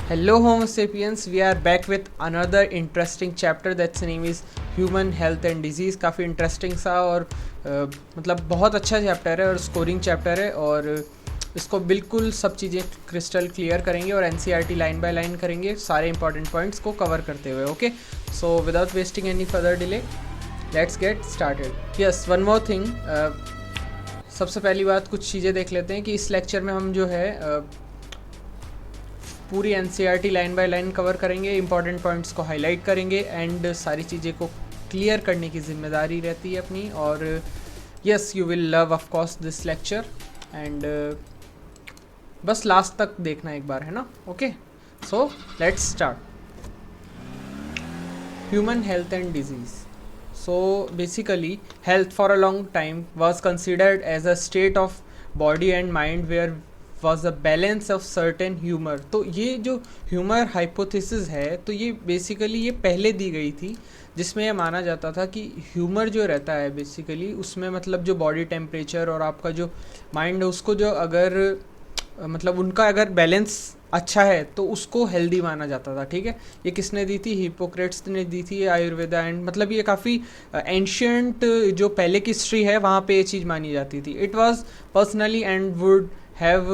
Hello Homo sapiens, we are back with another interesting chapter that's name is Human Health and Disease। काफ़ी interesting सा और मतलब बहुत अच्छा चैप्टर है और स्कोरिंग चैप्टर है और इसको बिल्कुल सब चीज़ें क्रिस्टल क्लियर करेंगे और एनसीईआरटी लाइन बाय लाइन करेंगे सारे इंपॉर्टेंट पॉइंट्स को कवर करते हुए। Okay, so without wasting any further delay let's get started. Yes, one more thing, सबसे पहली बात कुछ चीज़ें देख लेते हैं कि इस लेक्चर में हम जो है पूरी NCERT line by line cover करेंगे, इंपॉर्टेंट पॉइंट्स को हाईलाइट करेंगे एंड सारी चीज़ें को क्लियर करने की जिम्मेदारी रहती है अपनी। और yes, you will love of course this lecture and बस लास्ट तक देखना एक बार, है ना। Okay, so let's start. Human health and disease. So basically health for a long time was considered as a state of body and mind where was a balance of certain humor। तो ये जो humour hypothesis है तो ये basically ये पहले दी गई थी, जिसमें ये माना जाता था कि ह्यूमर जो रहता है बेसिकली उसमें मतलब जो बॉडी टेम्परेचर और आपका जो माइंड है उसको जो अगर मतलब उनका अगर बैलेंस अच्छा है तो उसको हेल्दी माना जाता था। ठीक है, ये किसने दी थी? हिपोक्रेट्स ने दी थी आयुर्वेदा एंड मतलब ये काफ़ी एंशियंट जो पहले की हिस्ट्री है वहाँ पे ये चीज़ मानी जाती थी। It was personally and would have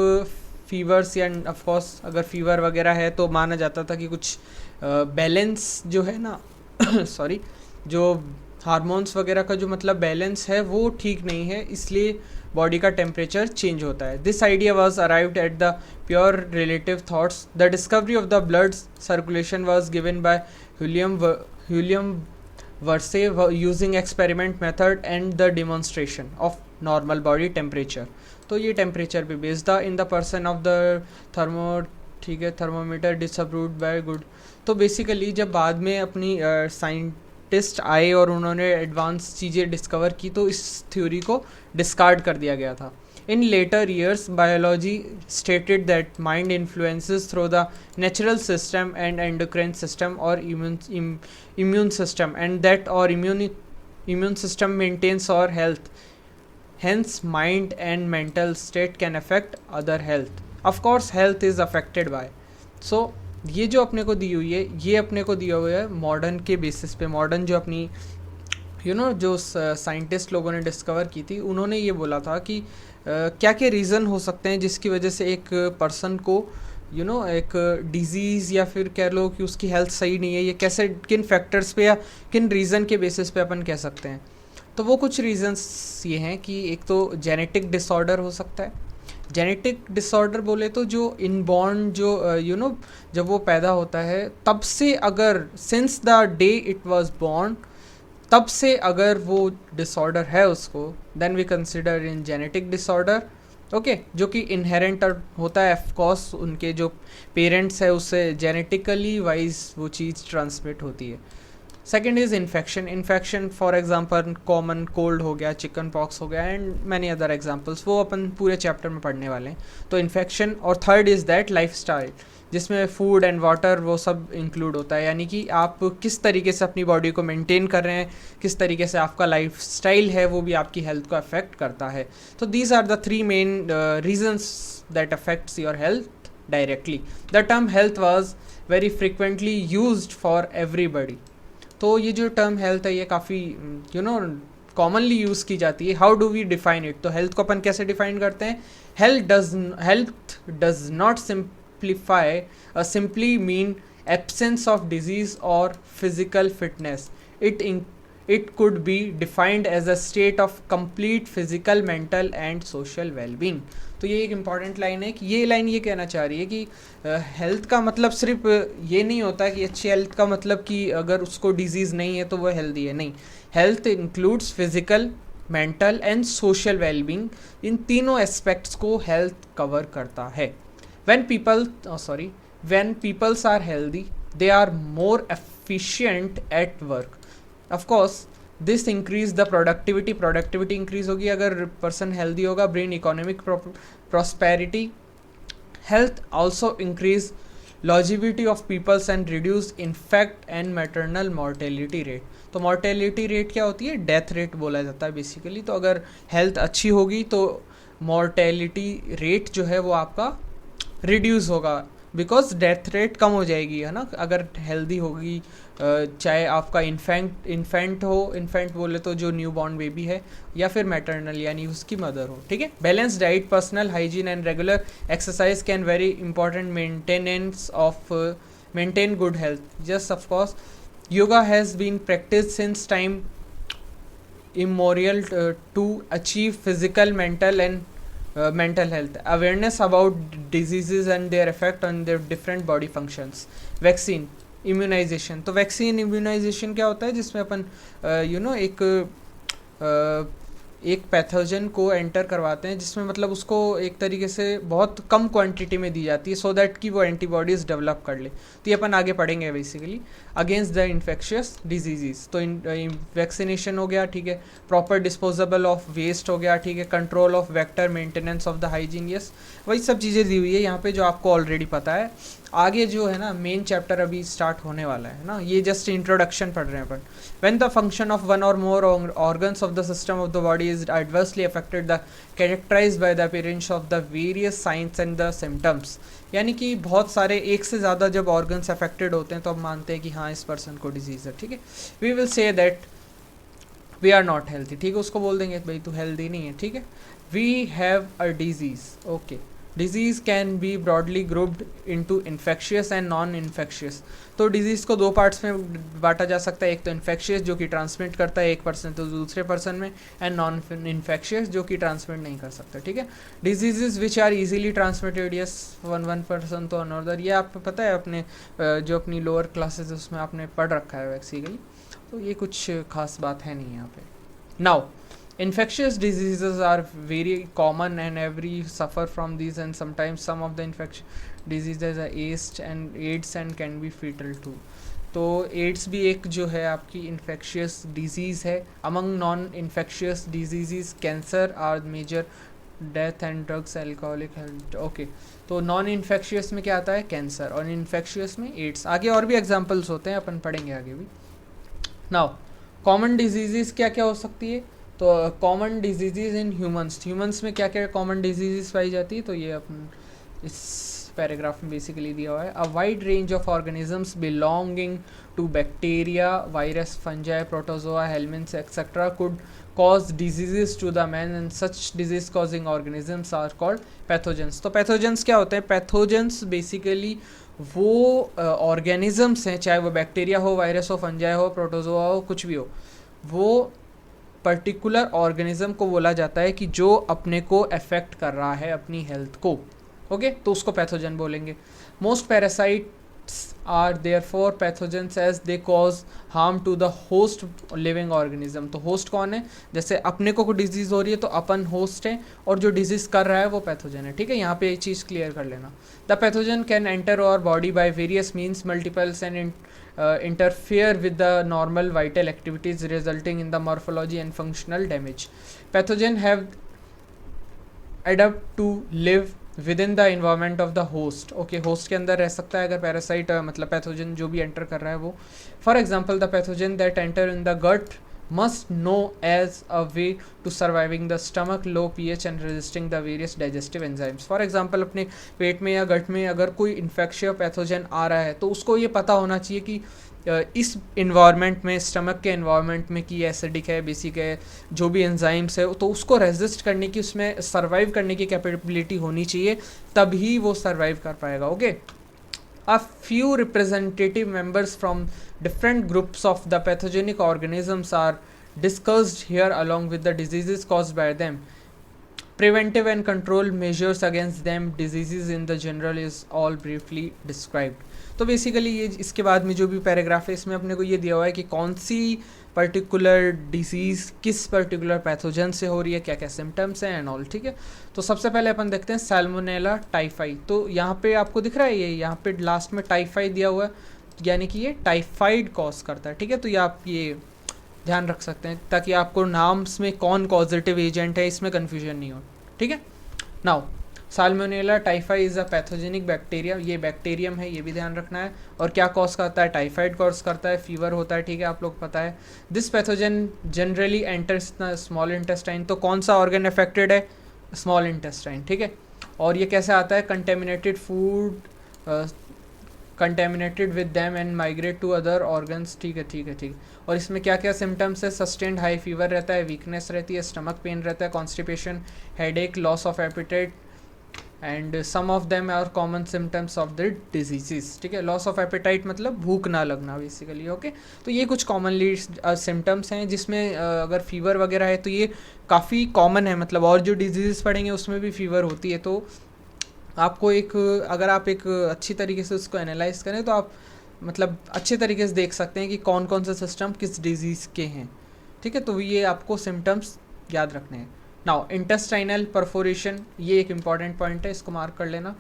fevers या ऑफ कोर्स अगर फीवर वगैरह है तो माना जाता था कि कुछ बैलेंस जो है ना सॉरी, जो हार्मोन्स वगैरह का जो मतलब बैलेंस है वो ठीक नहीं है, इसलिए बॉडी का टेम्परेचर चेंज होता है। This idea was arrived at the pure relative thoughts. The discovery of the blood circulation was given by William versus using experiment method and the demonstration of normal body temperature. तो ये temperature पे based the in the person of the ठीक है, thermometer disapproved bye good. तो basically जब बाद में अपनी साइंटिस्ट आए और उन्होंने एडवांस चीज़ें डिस्कवर की तो इस थ्योरी को डिस्कार्ड कर दिया गया था। In later years, biology stated that mind influences through the natural system and endocrine system or immune system, and that our immune system maintains our health. Hence, mind and mental state can affect other health. Of course, health is affected by. So, ये जो अपने को दी हुई है ये अपने को दिया हुआ है मॉडर्न के बेसिस पे। मॉडर्न जो अपनी जो साइंटिस्ट लोगों ने डिस्कवर की थी उन्होंने ये बोला था कि क्या क्या रीज़न हो सकते हैं जिसकी वजह से एक पर्सन को एक डिजीज़ या फिर कह लो कि उसकी हेल्थ सही नहीं है, ये कैसे किन फैक्टर्स पे या किन रीज़न के बेसिस पे अपन कह सकते हैं। तो वो कुछ रीज़न्स ये हैं कि एक तो जेनेटिक डिसऑर्डर हो सकता है। जेनेटिक डिसऑर्डर बोले तो जो इनबॉर्न जो जब वो पैदा होता है तब से अगर since the day it was born तब से अगर वो डिसऑर्डर है उसको then we consider in genetic disorder. Okay, जो कि इनहेरेंट होता है ऑफ कोर्स उनके जो पेरेंट्स है उससे जेनेटिकली वाइज वो चीज़ ट्रांसमिट होती है। Second is infection for example common cold हो गया, चिकन पॉक्स हो गया एंड मैनी अदर एग्जांपल्स, वो अपन पूरे चैप्टर में पढ़ने वाले हैं। तो इन्फेक्शन। और थर्ड इज़ दैट लाइफस्टाइल, जिसमें फूड एंड वाटर वो सब इंक्लूड होता है, यानी कि आप किस तरीके से अपनी बॉडी को मेंटेन कर रहे हैं, किस तरीके से आपका लाइफस्टाइल है वो भी आपकी हेल्थ को अफेक्ट करता है। तो these are the three main reasons that affects your health directly. The term health was very frequently used for everybody. तो ये जो टर्म हेल्थ है ये काफ़ी कॉमनली यूज़ की जाती है। How do we define it? तो हेल्थ को अपन कैसे डिफाइन करते हैं? Health does not simply mean absence of disease or physical fitness. It could be defined as a state of complete physical, mental and social well-being. तो ये एक important line है कि ये लाइन ये कहना चाह रही है कि हेल्थ का मतलब सिर्फ ये नहीं होता कि अच्छी हेल्थ का मतलब कि अगर उसको डिजीज़ नहीं है तो वो हेल्दी है। नहीं, health includes physical, mental and social wellbeing. इन तीनों एस्पेक्ट्स को हेल्थ कवर करता है। When peoples are healthy, they are more efficient at work. Of course, this increase the productivity increase होगी अगर person healthy होगा। brain economic prosperity, health also increase longevity of peoples and reduce infant and maternal mortality rate। तो mortality rate क्या होती है? death rate बोला जाता है बेसिकली। तो अगर health अच्छी होगी तो mortality rate जो है वो आपका रिड्यूस होगा। बिकॉज डेथ रेट कम हो जाएगी, है ना, अगर हेल्दी होगी। चाहे आपका इन्फेंट बोले तो जो न्यू बॉर्न बेबी है, या फिर मैटरनल यानी उसकी मदर हो, ठीक है। Balance diet, personal hygiene and regular exercise can very important maintenance of maintain good health. Just of course, yoga has been practiced since time immemorial to achieve physical, mental health. Awareness about diseases and their effect on their different body functions. Vaccine, immunization. तो vaccine immunisation क्या होता है, जिसमें अपन एक pathogen को enter करवाते हैं, जिसमें मतलब उसको एक तरीके से बहुत कम क्वांटिटी में दी जाती है सो दैट कि वो एंटीबॉडीज़ डेवलप कर ले। तो ये अपन आगे पढ़ेंगे basically against the infectious disease. तो वैक्सीनेशन हो गया, ठीक है, प्रॉपर डिस्पोजेबल ऑफ वेस्ट हो गया, ठीक है, control of vector, maintenance of the hygiene, yes, वही सब चीज़ें दी हुई है यहाँ पे जो आपको ऑलरेडी पता है। आगे जो है ना मेन चैप्टर अभी स्टार्ट होने वाला है ना, ये जस्ट इंट्रोडक्शन पढ़ रहे हैं अपन। When the function of one or more organs of the system of the body is adversely affected, the characterized by the appearance of the various signs and the symptoms, यानी कि बहुत सारे एक से ज़्यादा जब ऑर्गन्स अफेक्टेड होते हैं तो हम मानते हैं कि हाँ इस पर्सन को डिजीज़ है, ठीक है। We will say that we are not healthy, ठीक है, उसको बोल देंगे भाई तू हेल्दी नहीं है, ठीक है। We have a disease, okay. Disease can be broadly grouped into infectious and non infectious. तो डिजीज़ को दो पार्ट्स में बांटा जा सकता है, एक तो इन्फेक्शियस जो कि ट्रांसमिट करता है एक पर्सन तो दूसरे पर्सन में, एंड नॉन इन्फेक्शियस जो कि ट्रांसमिट नहीं कर सकता, ठीक है। Diseases which are easily transmitted, yes, one person to another, ये आपको पता है अपने जो अपनी लोअर क्लासेज उसमें आपने पढ़ रखा है वैक्सीकली, तो ये कुछ खास बात है नहीं यहाँ पे। Now infectious diseases are very common and every suffer from these, and sometimes some of the infectious diseases are AIDS and can be fatal too. तो एड्स भी एक जो है आपकी इन्फेक्शियस डिजीज़ है। Among non infectious disease cancer are major death and drugs alcoholic health, okay. तो non infectious में क्या आता है, कैंसर, और इन्फेक्शियस में एड्स। आगे और भी एग्जांपल्स होते हैं, अपन पढ़ेंगे आगे भी। नाउ कॉमन डिजीज़ क्या क्या हो सकती है, तो कॉमन डिजीज़ इन ह्यूमंस में क्या क्या कॉमन डिजीज़ पाई जाती है, तो ये अपन इस पैराग्राफ में बेसिकली दिया हुआ है। A wide range of organisms belonging to bacteria, virus, fungi, protozoa, helminths etcetera could cause diseases to the man, and such disease causing organisms are called pathogens. तो पैथोजेंस क्या होते हैं, पैथोजेंस बेसिकली वो organisms हैं, चाहे वो bacteria हो, virus हो, फंजाई हो, प्रोटोजोआ हो, कुछ भी हो, वो पर्टिकुलर ऑर्गेनिज्म को बोला जाता है कि जो अपने को अफेक्ट कर रहा है अपनी हेल्थ को, ओके, तो उसको पैथोजन बोलेंगे। Most parasites are therefore pathogens as they cause harm to the host living organism. तो होस्ट कौन है, जैसे अपने को कोई डिजीज़ हो रही है तो अपन होस्ट है, और जो डिजीज़ कर रहा है वो पैथोजन है, ठीक है। यहाँ पे ये चीज़ क्लियर कर लेना। The pathogen can enter our body by various means multiples and interfere with the normal vital activities resulting in the morphology and functional damage. Pathogen have adapt to live within the environment of the host. Okay, host के अंदर रह सकता है अगर parasite मतलब pathogen जो भी enter कर रहा है वो। For example the pathogen that enter in the gut must know as a way to surviving the stomach, low pH and resisting the various digestive enzymes. For example, अपने पेट में या गट में अगर कोई इन्फेक्शियस पैथोजन आ रहा है तो उसको ये पता होना चाहिए कि इस इन्वायरमेंट में, स्टमक के इन्वायरमेंट में कि एसिडिक है, बेसिक है, जो भी एंजाइम्स है, तो उसको रेजिस्ट करने की, उसमें सर्वाइव करने की कैपेबिलिटी होनी चाहिए, तभी वो सर्वाइव कर पाएगा, okay. A few representative members from different groups of the pathogenic organisms are discussed here along with the diseases caused by them. Preventive and control measures against them diseases in the general is all briefly described. तो basically ये इसके बाद में जो भी paragraph है इसमें अपने को ये दिया हुआ है कि कौन सी पर्टिकुलर डिजीज़ किस पर्टिकुलर पैथोजन से हो रही है, क्या क्या सिम्टम्स हैं एंड ऑल, ठीक है। तो सबसे पहले अपन देखते हैं सैल्मोनेला टाइफाई। तो यहाँ पे आपको दिख रहा है ये यहाँ पे लास्ट में टाइफाई दिया हुआ है, यानी कि ये टाइफाइड कॉज करता है, ठीक है। तो ये आप ये ध्यान रख सकते हैं ताकि आपको नाम्स में कौन कॉजेटिव एजेंट है इसमें कन्फ्यूजन नहीं हो, ठीक है। Now salmonella typhi is a pathogenic bacteria, ये बैक्टीरियम है, ये भी ध्यान रखना है। और क्या कॉज करता है, टाइफाइड कॉज करता है, फीवर होता है, ठीक है, आप लोग पता है। This pathogen generally enters the small intestine. तो कौन सा ऑर्गन अफेक्टेड है, स्मॉल इंटेस्टाइन, ठीक है। और ये कैसे आता है, contaminated food contaminated with them and migrate to other organs. ठीक है ठीक है ठीक है। और इसमें क्या क्या सिम्टम्स है? सस्टेन्ड हाई फीवर रहता है, वीकनेस रहती है, स्टमक पेन रहता है, constipation, headache, loss of appetite and some of them are common symptoms of the diseases. ठीक है, लॉस ऑफ एपिटाइट मतलब भूख ना लगना बेसिकली। ओके, तो ये कुछ कॉमनली सिम्टम्स हैं जिसमें अगर फीवर वगैरह है तो ये काफ़ी कॉमन है, मतलब और जो डिजीज़ पढ़ेंगे उसमें भी फीवर होती है। तो आपको एक, अगर आप एक अच्छी तरीके से उसको एनालाइज करें तो आप मतलब अच्छे तरीके से देख सकते हैं कि कौन कौन से सिस्टम किस डिजीज़ के हैं। ठीक है, तो ये आपको सिम्टम्स याद रखने हैं। नाउ इंटेस्टाइनल परफोरेशन, ये एक इम्पॉर्टेंट पॉइंट है, इसको मार्क कर लेना।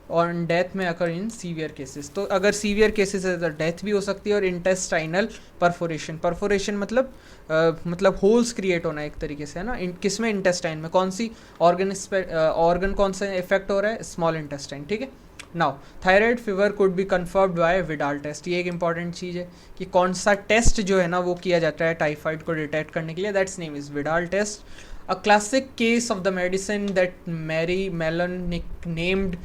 और डेथ में अकर इन सीवियर केसेस, तो अगर सीवियर केसेस है तो डेथ भी हो सकती है। और इंटेस्टाइनल परफोरेशन, परफोरेशन मतलब होल्स क्रिएट होना एक तरीके से, है ना। किसमें? इंटेस्टाइन में। कौन सी ऑर्गन कौन सा इफेक्ट हो रहा है? Small intestine. ठीक है। Now thyroid fever could be confirmed by Widal test, ये एक इंपॉर्टेंट चीज़ है कि कौन सा टेस्ट जो है ना वो किया जाता है टाइफाइड को डिटेक्ट करने के लिए, that's name is Widal test. A classic case of the medicine that Mary Mellon nicknamed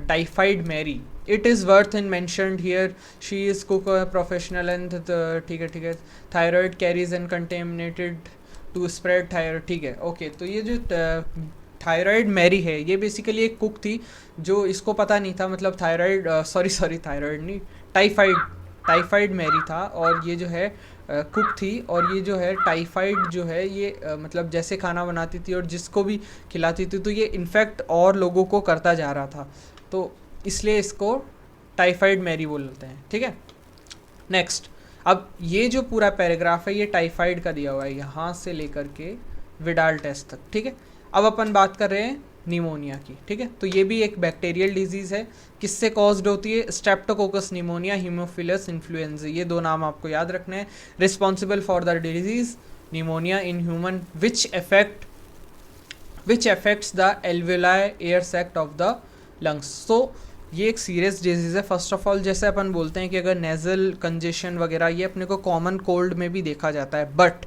Typhoid Mary. It is worth in mentioned here. She is cook professional and ठीक है thyroid carries and contaminated to spread thyroid। ठीक है, okay. तो ये जो thyroid Mary है ये basically एक कुक थी जो इसको पता नहीं था, मतलब थायराइड सॉरी थायराइड नहीं, टाइफाइड मैरी था। और ये जो है कुक थी, और ये जो है टाइफाइड जो है ये मतलब जैसे खाना बनाती थी और जिसको भी खिलाती थी तो ये इनफेक्ट और लोगों को करता जा रहा था, तो इसलिए इसको टाइफाइड मैरी बोलते हैं। ठीक है, नेक्स्ट। अब ये जो पूरा पैराग्राफ है ये टाइफाइड का दिया हुआ है यहाँ से लेकर के विडाल टेस्ट तक। ठीक है, अब अपन बात कर रहे हैं निमोनिया की। ठीक है, तो ये भी एक बैक्टीरियल डिजीज़ है। किससे कॉज्ड होती है? स्ट्रेप्टोकोकस निमोनिया, हीमोफिलस इन्फ्लुएंजा, ये दो नाम आपको याद रखने हैं। Responsible for the disease pneumonia in human which affects the alveoli air sect of the lungs. तो ये एक सीरियस डिजीज़ है। फर्स्ट ऑफ ऑल जैसे अपन बोलते हैं कि अगर नेजल कंजेशन वगैरह ये अपने को कॉमन कोल्ड में भी देखा जाता है, बट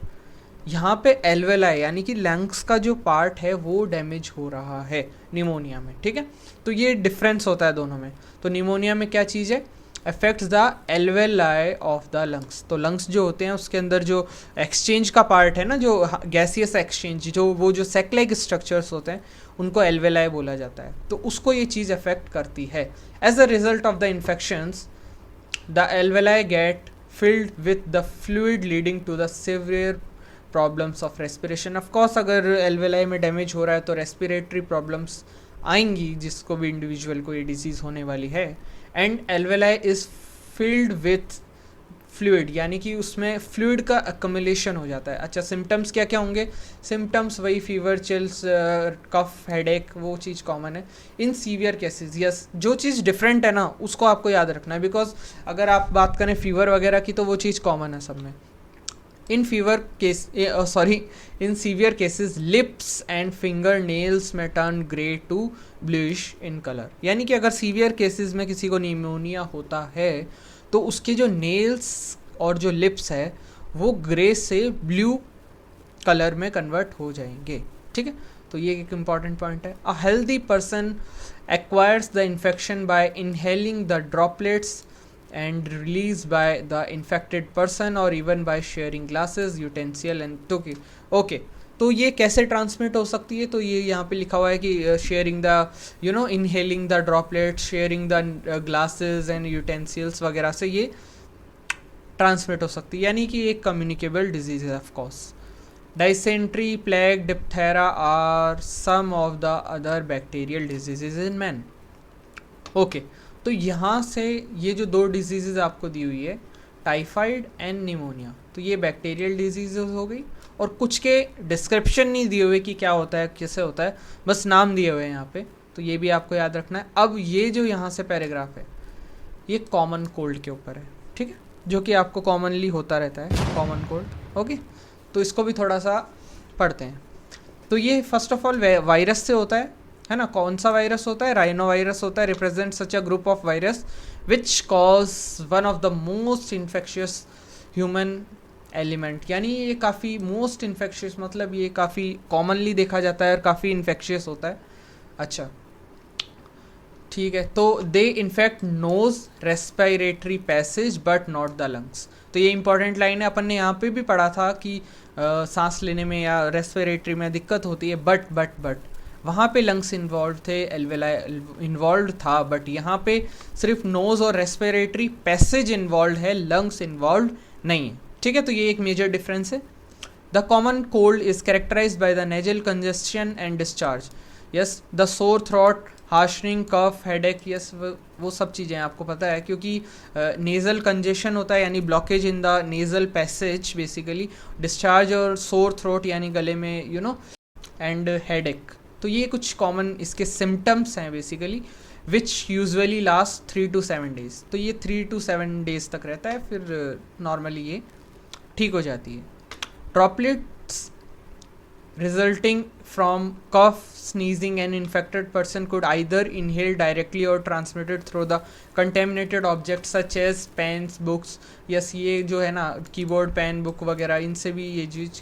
यहाँ पे एल्वेलाई यानी कि लंग्स का जो पार्ट है वो डैमेज हो रहा है निमोनिया में। ठीक है, तो ये डिफरेंस होता है दोनों में। तो निमोनिया में क्या चीज़ है? Affects the alveoli of the lungs. तो लंग्स जो होते हैं उसके अंदर जो एक्सचेंज का पार्ट है ना, जो गैसियस एक्सचेंज, जो वो जो सेक स्ट्रक्चर्स होते हैं उनको एल्वेलाई बोला जाता है, तो उसको ये चीज़ अफेक्ट करती है। As a result of the infections the alveoli get filled with the fluid leading to the severe problems of respiration. Of course अगर एल्वेलाई में डैमेज हो रहा है तो रेस्पिरेटरी प्रॉब्लम्स आएंगी जिसको भी इंडिविजुअल को ये डिजीज़ होने वाली है। And alveoli is filled with fluid, यानी कि उसमें फ्लूइड का अक्यूमुलेशन हो जाता है। अच्छा, सिम्टम्स क्या क्या होंगे? सिम्टम्स वही फीवर, चिल्स, कफ, हेडेक, वो चीज़ कॉमन है। इन सीवियर केसेस, यस, जो चीज़ डिफरेंट है ना उसको आपको याद रखना है, बिकॉज अगर आप बात करें फीवर वगैरह की तो वो चीज़ कॉमन है सब में। In severe cases, lips and fingernails may turn grey to bluish in color। यानी कि अगर सीवियर केसेस में किसी को निमोनिया होता है तो उसके जो नेल्स और जो लिप्स है वो ग्रे से ब्लू कलर में कन्वर्ट हो जाएंगे। ठीक है, तो ये एक इम्पॉर्टेंट पॉइंट है। अ healthy person acquires the infection by inhaling the droplets and released by the infected person or even by sharing glasses, utensil and okay। तो ये कैसे ट्रांसमिट हो सकती है? तो ये यहाँ पे लिखा हुआ है कि sharing the inhaling the droplet, sharing the glasses and utensils वगैरह से ये ट्रांसमिट हो सकती है, यानी कि एक कम्युनिकेबल डिजीज है। Of course dysentery, plague, diphtheria are some of the other bacterial diseases in man. Okay, तो यहाँ से ये जो दो डिजीज़ आपको दी हुई है, टाइफाइड एंड निमोनिया, तो ये बैक्टीरियल डिजीज़ हो गई। और कुछ के डिस्क्रिप्शन नहीं दिए हुए कि क्या होता है, कैसे होता है, बस नाम दिए हुए हैं यहाँ पे, तो ये भी आपको याद रखना है। अब ये जो यहाँ से पैराग्राफ है ये कॉमन कोल्ड के ऊपर है। ठीक है, जो कि आपको कॉमनली होता रहता है, कॉमन कोल्ड। ओके, तो इसको भी थोड़ा सा पढ़ते हैं। तो ये फर्स्ट ऑफ ऑल वायरस से होता है ना। कौन सा वायरस होता है? राइनो वायरस होता है। Represent such a group of virus which cause one of the most infectious human element, यानी ये काफ़ी मोस्ट इन्फेक्शियस मतलब ये काफ़ी कॉमनली देखा जाता है और काफ़ी इन्फेक्शियस होता है। अच्छा, ठीक है, तो they infect nose respiratory passage but not the lungs. तो ये इंपॉर्टेंट लाइन है, अपन ने यहाँ पे भी पढ़ा था कि सांस लेने में या रेस्पिरेटरी में दिक्कत होती है, बट वहाँ पे लंग्स इन्वॉल्व थे, एल्वेलाई इन्वॉल्व था, बट यहाँ पे सिर्फ नोज और रेस्पिरेटरी पैसेज इन्वॉल्व है, लंग्स इन्वॉल्व नहीं है। ठीक है, तो ये एक मेजर डिफरेंस है। The common cold is characterized by the nasal congestion and discharge. Yes, the sore throat, hoarseness, cough, headache, yes वो सब चीज़ें आपको पता है, क्योंकि नेज़ल कंजेशन होता है यानी blockage in the nasal passage basically, discharge और सोर थ्रोट यानी गले में यू नो, एंड हेडेक। तो ये कुछ कॉमन इसके सिम्टम्स हैं basically, which usually last 3 to 7 days। तो ये 3 to 7 days तक रहता है, फिर नॉर्मली ये ठीक हो जाती है। Droplets resulting from cough, sneezing, an infected person could either inhale directly or transmitted through the contaminated objects such as pens, books। Yes, ये जो है ना कीबोर्ड, पेन, बुक वगैरह, इनसे भी ये चीज़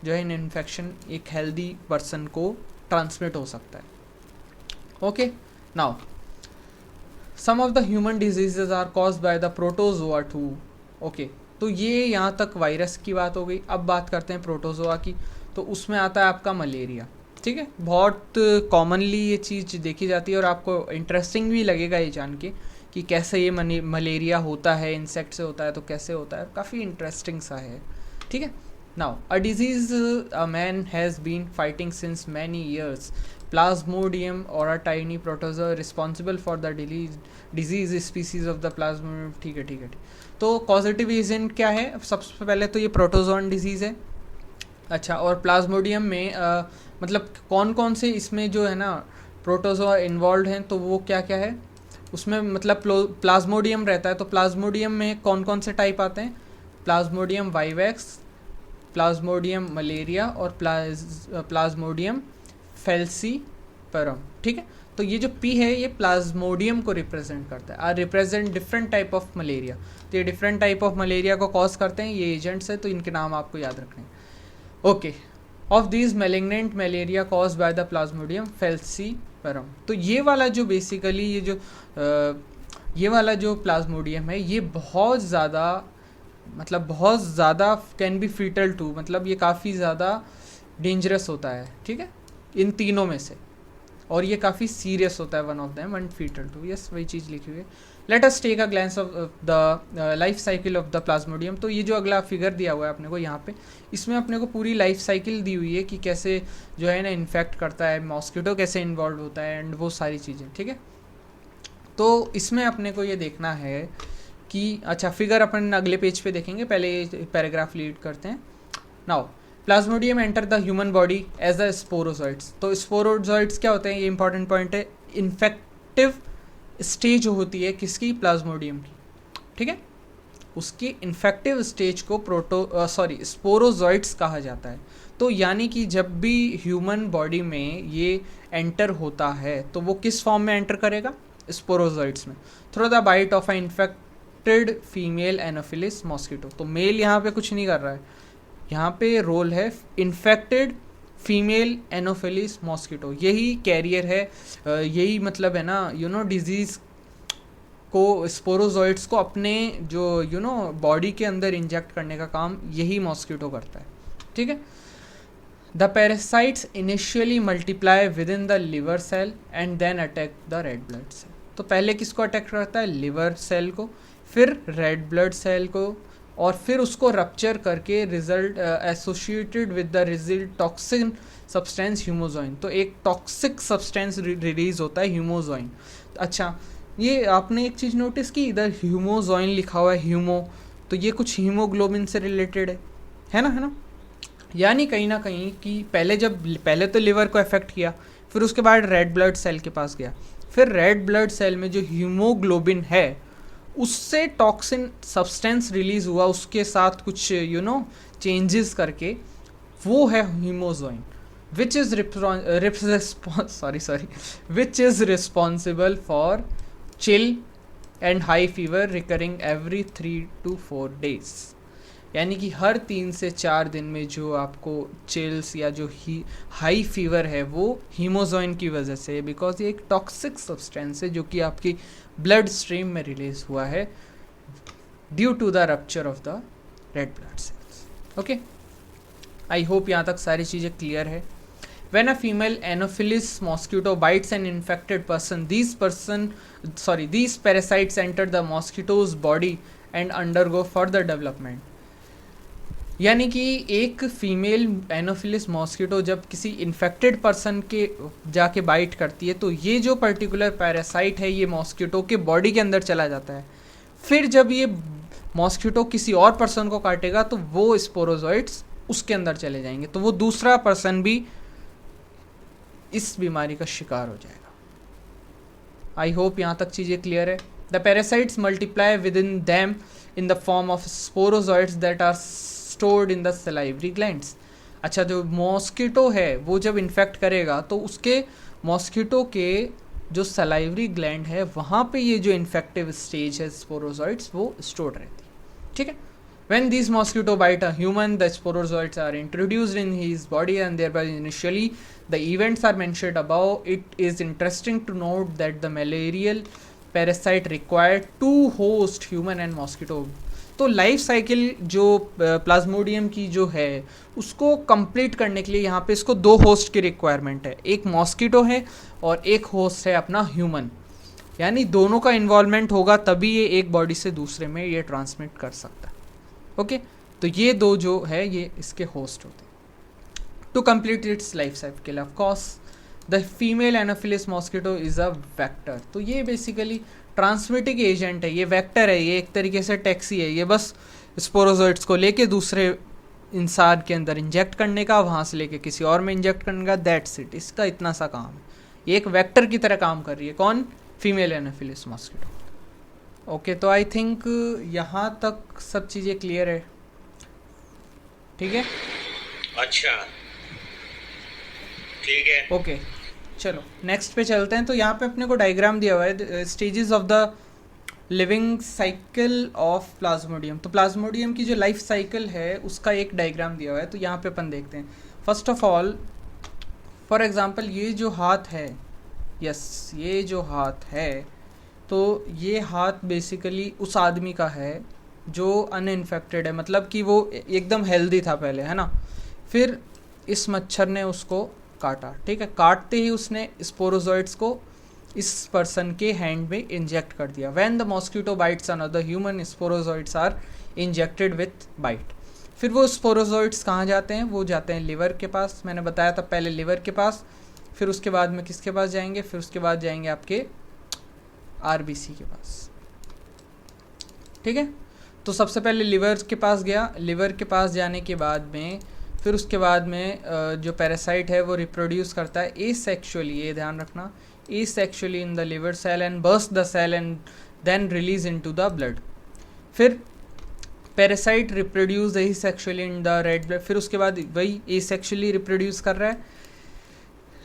जो है इन्फेक्शन एक हेल्दी पर्सन को ट्रांसमिट हो सकता है। Okay, now some of the human diseases are caused by the protozoa too. Okay, तो ये यहाँ तक वायरस की बात हो गई। अब बात करते हैं प्रोटोजोआ की। तो उसमें आता है आपका मलेरिया। ठीक है, बहुत कॉमनली ये चीज़ देखी जाती है और आपको इंटरेस्टिंग भी लगेगा ये जान के कि कैसे ये मलेरिया होता है, इंसेक्ट से होता है तो कैसे होता है, काफ़ी इंटरेस्टिंग सा है। ठीक है, now a disease a man has been fighting since many years, plasmodium or a tiny protozoa responsible for the disease species of the plasmodium. ठीक है, तो कॉजेटिव एजेंट क्या है? सबसे पहले तो ये प्रोटोजोन डिजीज़ है। अच्छा, और प्लाज्मोडियम में मतलब कौन कौन से इसमें जो है ना प्रोटोजोआ इन्वॉल्व हैं, तो वो क्या क्या है उसमें, मतलब प्लाज्मोडियम रहता है। तो प्लाज्मोडियम में कौन कौन से टाइप आते हैं? प्लाज्मोडियम वाइवेक्स, प्लाज्मोडियम मलेरिया और प्लाज्मोडियम फेल्सीपरम। ठीक है, तो ये जो पी है ये प्लाज्मोडियम को रिप्रेजेंट करता है, represent different type of malaria. तो ये डिफरेंट टाइप ऑफ मलेरिया को कॉज करते हैं, ये एजेंट्स है, तो इनके नाम आपको याद रखने हैं। Okay, of these malignant malaria cause by the plasmodium falciparum. तो ये वाला जो बेसिकली ये वाला जो प्लाज्मोडियम है ये बहुत ज़्यादा कैन बी फीटल टू, मतलब ये काफ़ी ज़्यादा डेंजरस होता है। ठीक है, इन तीनों में से, और ये काफ़ी सीरियस होता है, one of them and fatal too. Yes, वही चीज़ लिखी हुई है। Let us take a glance of the life cycle of the plasmodium. तो ये जो अगला फिगर दिया हुआ है अपने को यहाँ पे, इसमें अपने को पूरी लाइफ साइकिल दी हुई है कि कैसे जो है ना इन्फेक्ट करता है, मॉस्किटो कैसे इन्वॉल्व होता है एंड वो सारी चीज़ें। ठीक है, तो इसमें अपने को ये देखना है कि अच्छा, फिगर अपन अगले पेज पे देखेंगे, पहले ये पैराग्राफ लीड करते हैं। Now plasmodium enter the human body as the sporozoites. तो स्पोरोजोइड्स क्या होते हैं, ये इंपॉर्टेंट पॉइंट है। इन्फेक्टिव स्टेज होती है किसकी? प्लाज्मोडियम की। ठीक है, उसकी इन्फेक्टिव स्टेज को स्पोरोजोइड्स कहा जाता है। तो यानी कि जब भी ह्यूमन बॉडी में ये एंटर होता है तो वो किस फॉर्म में एंटर करेगा? स्पोरोजोइड्स में, through the bite of a infected female anopheles mosquito. तो मेल यहाँ पे कुछ नहीं कर रहा है, यहाँ पे रोल है इन्फेक्टेड फीमेल एनोफिलिस मॉस्किटो, यही कैरियर है, यही मतलब है ना डिजीज़ को, स्पोरोजोइड्स को अपने जो बॉडी के अंदर इंजेक्ट करने का काम यही मॉस्किटो करता है। ठीक है, the parasites initially multiply within the liver cell and then attack the red blood cell. तो पहले किसको अटैक करता है? लिवर सेल को, फिर रेड ब्लड सेल को, और फिर उसको रप्चर करके result associated with the result toxin substance haemozoin. तो एक टॉक्सिक सब्सटेंस रिलीज होता है ह्यूमोजोइन। अच्छा, ये आपने एक चीज़ नोटिस की, इधर ह्यूमोजोइन लिखा हुआ है, ह्यूमो, तो ये कुछ हीमोग्लोबिन से रिलेटेड है ना, यानी कहीं ना कहीं कि पहले तो लिवर को अफेक्ट किया, फिर उसके बाद रेड ब्लड सेल के पास गया, फिर रेड ब्लड सेल में जो हीमोग्लोबिन है उससे टॉक्सिन सब्सटेंस रिलीज हुआ, उसके साथ कुछ चेंजेस करके, वो है hemozoin, which is responsible for chill and high fever recurring every 3 to 4 days। यानी कि हर 3 से 4 दिन में जो आपको चिल्स या जो हाई फीवर है वो हीमोजोइन की वजह से, बिकॉज ये एक टॉक्सिक सब्सटेंस है जो कि आपकी ब्लड स्ट्रीम में रिलीज हुआ है due to the rupture of the red blood cells. Okay, I hope यहाँ तक सारी चीज़ें क्लियर है. When a female Anopheles mosquito bites an infected person, these parasites enter the mosquito's body and undergo further development. यानी कि एक female anopheles mosquito जब किसी इन्फेक्टेड पर्सन के जाके बाइट करती है तो ये जो पर्टिकुलर पैरासाइट है ये मॉस्किटो के बॉडी के अंदर चला जाता है. फिर जब ये मॉस्किटो किसी और पर्सन को काटेगा तो वो स्पोरोजोइट्स उसके अंदर चले जाएंगे, तो वो दूसरा पर्सन भी इस बीमारी का शिकार हो जाएगा. आई होप यहाँ तक चीज़ें क्लियर है. The parasites multiply within them in the form of sporozoites that are stored in the salivary glands. अच्छा, जो मॉस्किटो है वो जब इन्फेक्ट करेगा तो उसके मॉस्किटो के जो सलाइवरी ग्लैंड है वहाँ पे ये जो इन्फेक्टिव स्टेज है स्पोरोजॉइड्स वो स्टोर्ड रहती है. ठीक है. When these mosquito bite a human, the sporozoites are introduced in his body and thereby initially the events are mentioned above. It is interesting to note that the malarial parasite required to host human and mosquito. तो life cycle जो Plasmodium की जो है उसको complete करने के लिए यहाँ पे इसको 2 होस्ट की रिक्वायरमेंट है. एक मॉस्किटो है और एक होस्ट है अपना ह्यूमन, यानी दोनों का इन्वॉल्वमेंट होगा तभी ये एक बॉडी से दूसरे में ये ट्रांसमिट कर सकता है. ओके, तो ये 2 जो है ये इसके होस्ट होते हैं. To complete its life cycle, of course the female anopheles mosquito is a vector. तो ये बेसिकली ट्रांसमिटिंग एजेंट है, ये वेक्टर है, ये एक तरीके से टैक्सी है. ये बस स्पोरोजोइट्स को लेके दूसरे इंसान के अंदर इंजेक्ट करने का, वहाँ से लेके किसी और में इंजेक्ट करने का, दैट्स इट. इसका इतना सा काम है. ये एक वेक्टर की तरह काम कर रही है. कौन? Female anopheles mosquito. ओके, तो आई थिंक यहाँ तक सब चीज़ें क्लियर है. ठीक है. अच्छा, ठीक है. ओके, चलो नेक्स्ट पे चलते हैं. तो यहाँ पे अपने को डायग्राम दिया हुआ है stages of the living cycle of Plasmodium. तो प्लाज्मोडियम की जो लाइफ साइकिल है उसका एक डायग्राम दिया हुआ है. तो यहाँ पे अपन देखते हैं. First of all, for example ये जो हाथ है, यस ये जो हाथ है, तो ये हाथ बेसिकली उस आदमी का है जो अनइन्फेक्टेड है, मतलब कि वो एकदम हेल्दी था पहले, है ना. फिर इस मच्छर ने उसको काटा. ठीक है. काटते ही उसने स्पोरोजोइट्स को इस पर्सन के हैंड में इंजेक्ट कर दिया. When the mosquito bites another human, sporozoites are injected with bite. फिर वो स्पोरोजोइट्स कहाँ जाते हैं? वो जाते हैं लिवर के पास. मैंने बताया था पहले लिवर के पास, फिर उसके बाद में किसके पास जाएंगे? फिर उसके बाद जाएंगे आपके आरबीसी के पास. ठीक है. तो सबसे पहले लिवर के पास गया. लिवर के पास जाने के बाद में फिर उसके बाद में जो पैरासाइट है वो रिप्रोड्यूस करता है एसेक्सुअली, ये ध्यान रखना, asexually in the liver cell and burst the cell and then release into the blood. फिर parasite reproduce asexually in the red blood. फिर उसके बाद वही एसेक्सुअली रिप्रोड्यूस कर रहा है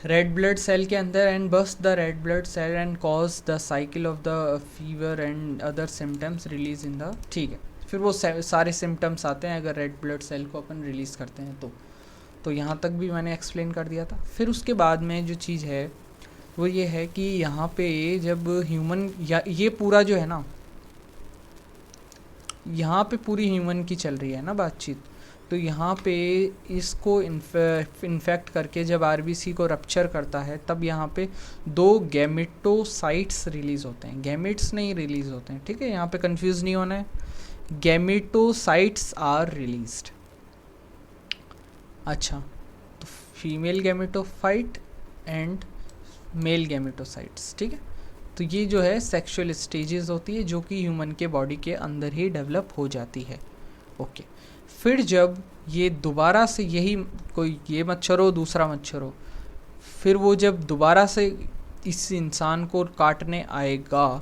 रेड ब्लड सेल के अंदर and burst the red blood cell and cause the cycle of the fever and other symptoms release in the. ठीक है. फिर वो सारे सिम्टम्स आते हैं अगर रेड ब्लड सेल को अपन रिलीज़ करते हैं तो यहाँ तक भी मैंने एक्सप्लेन कर दिया था. फिर उसके बाद में जो चीज़ है वो ये है कि यहाँ पे जब ह्यूमन या ये पूरा जो है ना, यहाँ पे पूरी ह्यूमन की चल रही है ना बातचीत, तो यहाँ पे इसको इन्फेक्ट करके जब आरबीसी को रप्चर करता है तब यहाँ पे 2 गैमेटोसाइट्स रिलीज़ होते हैं. गैमेट्स नहीं रिलीज़ होते हैं. ठीक है, यहाँ पे कंफ्यूज नहीं होना है. Gametocytes are released. अच्छा, तो female gametophyte and male gametocytes. ठीक है. तो ये जो है सेक्सुअल स्टेजेस होती है जो कि ह्यूमन के बॉडी के अंदर ही डेवलप हो जाती है. ओके. फिर जब ये दोबारा से यही कोई ये मच्छर हो दूसरा मच्छर हो, फिर वो जब दोबारा से इस इंसान को काटने आएगा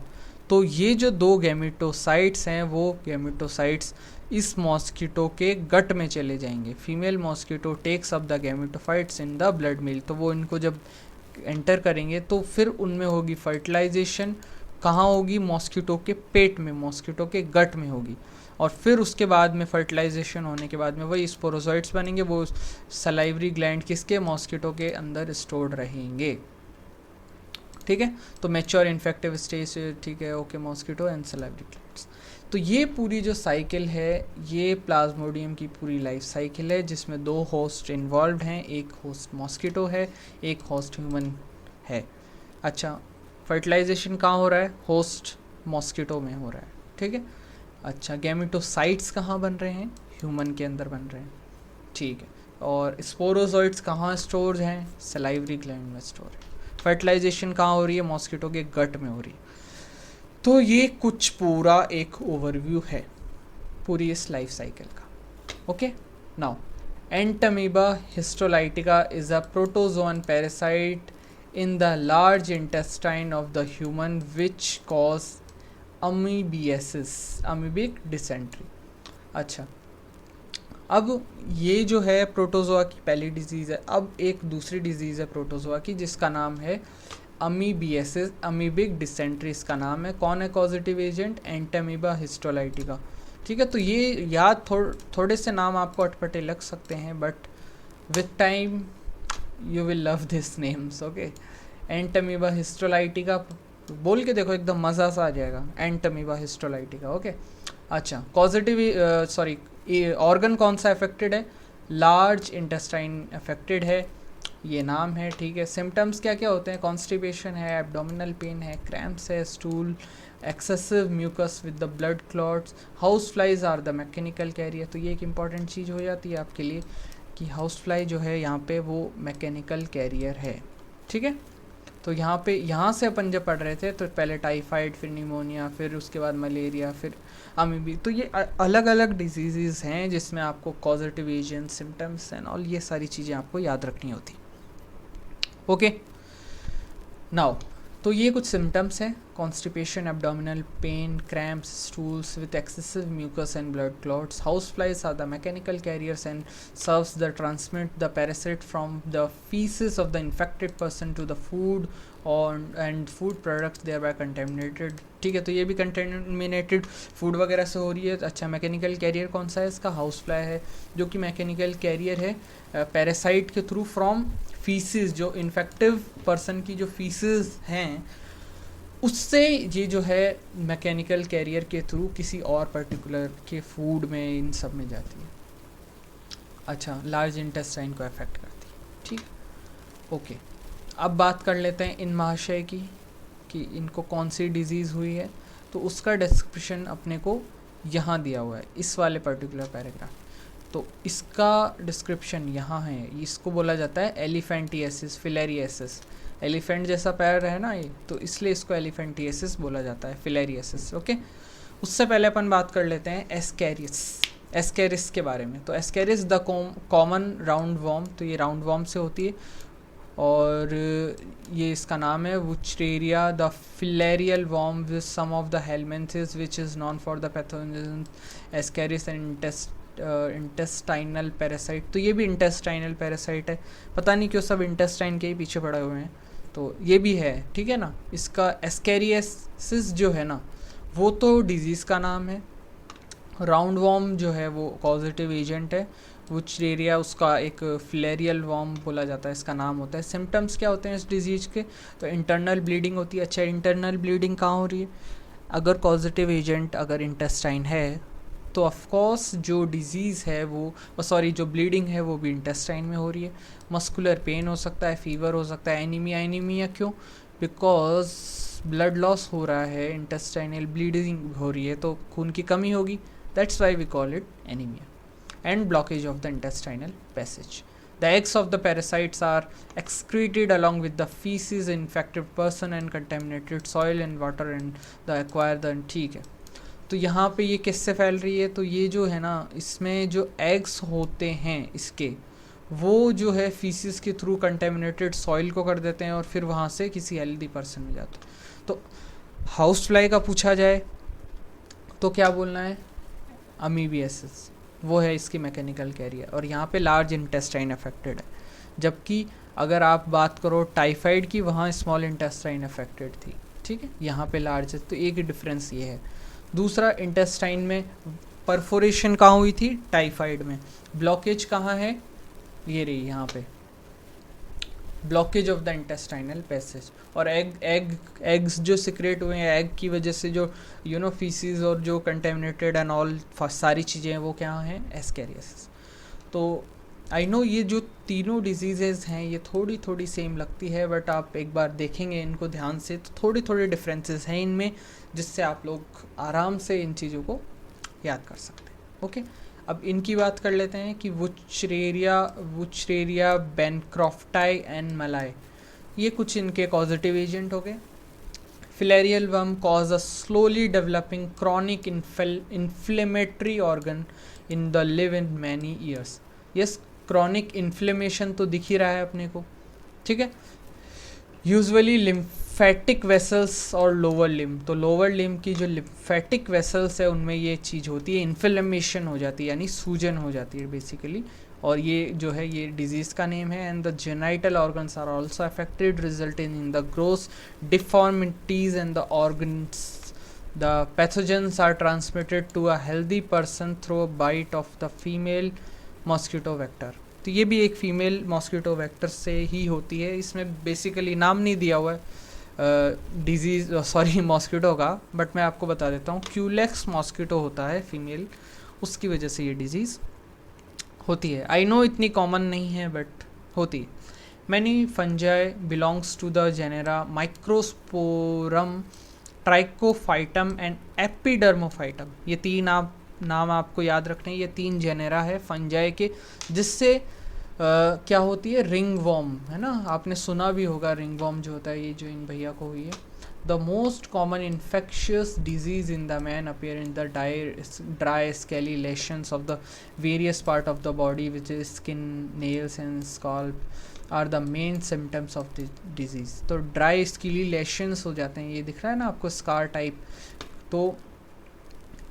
तो ये जो 2 गैमेटोसाइट्स हैं वो गैमेटोसाइट्स इस मॉस्किटो के गट में चले जाएंगे. Female mosquito takes up the gametophytes in the blood milk. तो वो इनको जब एंटर करेंगे तो फिर उनमें होगी फर्टिलाइजेशन कहाँ होगी? मॉस्किटो के पेट में, मॉस्किटो के गट में होगी। और फिर उसके बाद में फर्टिलाइजेशन होने के बाद में वही स्पोरोजोइट्स बनेंगे, वो सलाइवरी ग्लैंड किसके? मॉस्किटो के अंदर स्टोर्ड रहेंगे। ठीक है, तो मैच्योर इन्फेक्टिव स्टेज, ठीक है, okay, mosquito and salivary glands. तो ये पूरी जो साइकिल है, ये प्लाज्मोडियम की पूरी लाइफ साइकिल है, जिसमें 2 होस्ट इन्वॉल्व हैं, एक होस्ट मॉस्किटो है, एक होस्ट ह्यूमन है। अच्छा, फर्टिलाइजेशन कहाँ हो रहा है? होस्ट मॉस्किटो में हो रहा है। ठीक है, अच्छा, गैमेटोसाइट्स कहाँ बन रहे हैं? ह्यूमन के अंदर बन रहे हैं। ठीक है, और स्पोरोजोइट्स कहाँ स्टोर हैं? सलाइवरी ग्लैंड में स्टोर है। फर्टिलाइजेशन कहाँ हो रही है? मॉस्किटो के गट में हो रही है। तो ये कुछ पूरा एक ओवरव्यू है पूरी इस लाइफ साइकिल का। Okay, now Entamoeba histolytica is a protozoan parasite in the large intestine of the human which cause amoebiasis, amoebic dysentery। अच्छा, अब ये जो है प्रोटोजोआ की पहली डिजीज़ है। अब एक दूसरी डिजीज़ है प्रोटोजोआ की जिसका नाम है अमीबियासिस, अमीबिक डिसेंट्री इसका नाम है। कौन है कॉजेटिव एजेंट? Entamoeba histolytica. ठीक है, तो ये याद थोड़े से नाम आपको अटपटे लग सकते हैं, but with time you will love this names. Okay, Entamoeba histolytica बोल के देखो, एकदम मज़ा सा आ जाएगा, एंटमीबा हिस्टोलाइटिका। ओके, अच्छा, कॉजेटिव सॉरी, ऑर्गन कौन सा अफेक्टेड है? लार्ज इंटेस्टाइन अफेक्टेड है, ये नाम है। ठीक है, सिम्टम्स क्या क्या होते हैं? कॉन्स्टिपेशन है, एब्डोमिनल पेन है, क्रैम्प्स है, stool, excessive mucus with the blood clots, house flies are the mechanical carrier. तो ये एक इंपॉर्टेंट चीज़ हो जाती है आपके लिए कि हाउस फ्लाई जो है यहाँ पे वो मैकेनिकल कैरियर है। ठीक है, तो यहाँ से अपन जब पढ़ रहे थे तो पहले टाइफाइड, फिर निमोनिया, फिर उसके बाद मलेरिया, फिर अमीबी। तो ये अलग अलग डिजीज़ हैं जिसमें आपको causative agent, symptoms and all ये सारी चीज़ें आपको याद रखनी होती। ओके, नाउ तो ये कुछ सिम्टम्स हैं: constipation, abdominal pain, cramps, stools with excessive mucus and blood clots, house flies are the mechanical carriers and serves the transmit the parasite from the faeces of the infected person to the food or and food products thereby contaminated. ठीक है, तो ये भी contaminated food वगैरह से हो रही है। अच्छा, मैकेनिकल कैरियर कौन सा है इसका? हाउस फ्लाई है, जो कि मैकेनिकल कैरियर है पैरासाइट के थ्रू फ्रॉम फीसिस, जो इन्फेक्टिव पर्सन की जो फीसिस हैं उससे ये जो है मैकेनिकल कैरियर के थ्रू किसी और पर्टिकुलर के फूड में, इन सब में जाती है। अच्छा, लार्ज इंटेस्टाइन को अफेक्ट करती है। ठीक, ओके, अब बात कर लेते हैं इन महाशय की कि इनको कौन सी डिजीज़ हुई है। तो उसका डिस्क्रिप्शन अपने को यहाँ दिया हुआ है इस वाले पर्टिकुलर पैराग्राफ। तो इसका डिस्क्रिप्शन यहाँ है, इसको बोला जाता है एलिफेंटियासिस फिलेरियासिस। एलिफेंट जैसा पैर है ना ये, तो इसलिए इसको एलिफेंटियासिस बोला जाता है, फिलेरियासिस। ओके, उससे पहले अपन बात कर लेते हैं एस्केरिस के बारे में। तो Ascaris the common round warm, तो ये राउंड वॉर्म से होती है और ये इसका नाम है wuchereria the filarial worm with some of the helminths which is known for the pathogen ascaris and intestinal parasite. तो ये भी इंटेस्टाइनल पैरासाइट है, पता नहीं क्यों सब इंटेस्टाइन के ही पीछे पड़े हुए हैं, तो ये भी है। ठीक है ना, इसका एस्केरियासिस जो है ना वो तो डिजीज़ का नाम है, राउंड वॉर्म जो है वो कॉजेटिव एजेंट है, वुचरेरिया उसका एक फिलेरियल वॉर्म बोला जाता है, इसका नाम होता है। सिम्टम्स क्या होते हैं इस डिजीज़ के? तो इंटरनल ब्लीडिंग होती है। अच्छा, इंटरनल ब्लीडिंग कहाँ हो रही है? अगर कॉजेटिव एजेंट अगर इंटेस्टाइन है तो ऑफकोर्स जो डिज़ीज़ है वो जो ब्लीडिंग है वो भी इंटेस्टाइन में हो रही है। मस्कुलर पेन हो सकता है, फीवर हो सकता है, एनीमिया क्यों? बिकॉज ब्लड लॉस हो रहा है, इंटेस्टाइनल ब्लीडिंग हो रही है, तो खून की कमी होगी, that's why we call it anaemia. And blockage of the intestinal passage. The eggs of the parasites are excreted along with the feces in infected person and contaminated soil and water and the acquire the। ठीक है, तो यहाँ पे ये किससे फैल रही है? तो ये जो है ना, इसमें जो एग्स होते हैं इसके, वो जो है फीसिस के थ्रू कंटेमिनेटेड सॉइल को कर देते हैं और फिर वहाँ से किसी हेल्दी पर्सन में जाते हैं। तो हाउस फ्लाई का पूछा जाए तो क्या बोलना है? अमीबियासिस, वो है इसकी मैकेनिकल कैरियर, और यहाँ पे लार्ज इंटेस्टाइन अफेक्टेड है। जबकि अगर आप बात करो टाइफाइड की, वहाँ स्मॉल इंटेस्टाइन अफेक्टेड थी। ठीक है, यहाँ पे लार्ज है, तो एक ही डिफरेंस ये है। दूसरा, इंटेस्टाइन में परफोरेशन कहाँ हुई थी, टाइफाइड में। ब्लॉकेज कहाँ है, ये रही यहाँ पे, blockage of the intestinal passage. और एग्स जो सिक्रेट हुए हैं, एग की वजह से जो फीसिस और जो कंटेमिनेटेड एंड ऑल सारी चीज़ें हैं वो क्या हैं, एस्कैरियसिस। तो आई नो ये जो तीनों डिजीज़ेज़ हैं ये थोड़ी थोड़ी सेम लगती है, बट आप एक बार देखेंगे इनको ध्यान से तो थोड़ी थोड़ी डिफरेंसेस हैं इनमें, जिससे आप लोग आराम से इन चीज़ों को याद कर सकते हैं। ओके, अब इनकी बात कर लेते हैं कि वुचरेरिया बेनक्रॉफ्टाई एंड मलाई, ये कुछ इनके कॉजेटिव एजेंट हो गए। Filarial worm cause a slowly developing chronic inflammatory organ in the live in many years. Yes, chronic inflammation तो दिख ही रहा है अपने को, ठीक है। यूजुअली लिम्फेटिक वेसल्स और लोअर लिम, तो लोअर लिम की जो लिम्फेटिक वेसल्स है उनमें ये चीज़ होती है, इन्फ्लेमेशन हो जाती है, यानी सूजन हो जाती है बेसिकली, और ये जो है ये डिजीज़ का नेम है। And the genital organs are also affected, resulting in the gross deformities and the organs. The pathogens are transmitted to a healthy person through a bite of the female mosquito vector. तो ये भी एक female mosquito vector से ही होती है। इसमें basically नाम नहीं दिया हुआ है डिजीज़ मॉस्किटो का, बट मैं आपको बता देता हूँ, क्यूलेक्स मॉस्किटो होता है फीमेल, उसकी वजह से ये डिजीज़ होती है। आई नो इतनी कॉमन नहीं है बट होती है। Many fungi belongs to the genera microsporum, trichophyton and epidermophyton. ये तीन नाम आपको याद रखने, ये तीन जेनेरा है फंजाई के, जिससे क्या होती है, रिंग वॉर्म, है ना, आपने सुना भी होगा रिंग वॉर्म जो होता है, ये जो इन भैया को हुई है। The most common infectious disease in the man appear in the dry scaly lesions of the various part of the body which is skin, nails and scalp are the main symptoms of the disease. तो dry scaly lesions हो जाते हैं, ये दिख रहा है ना आपको स्कार टाइप, तो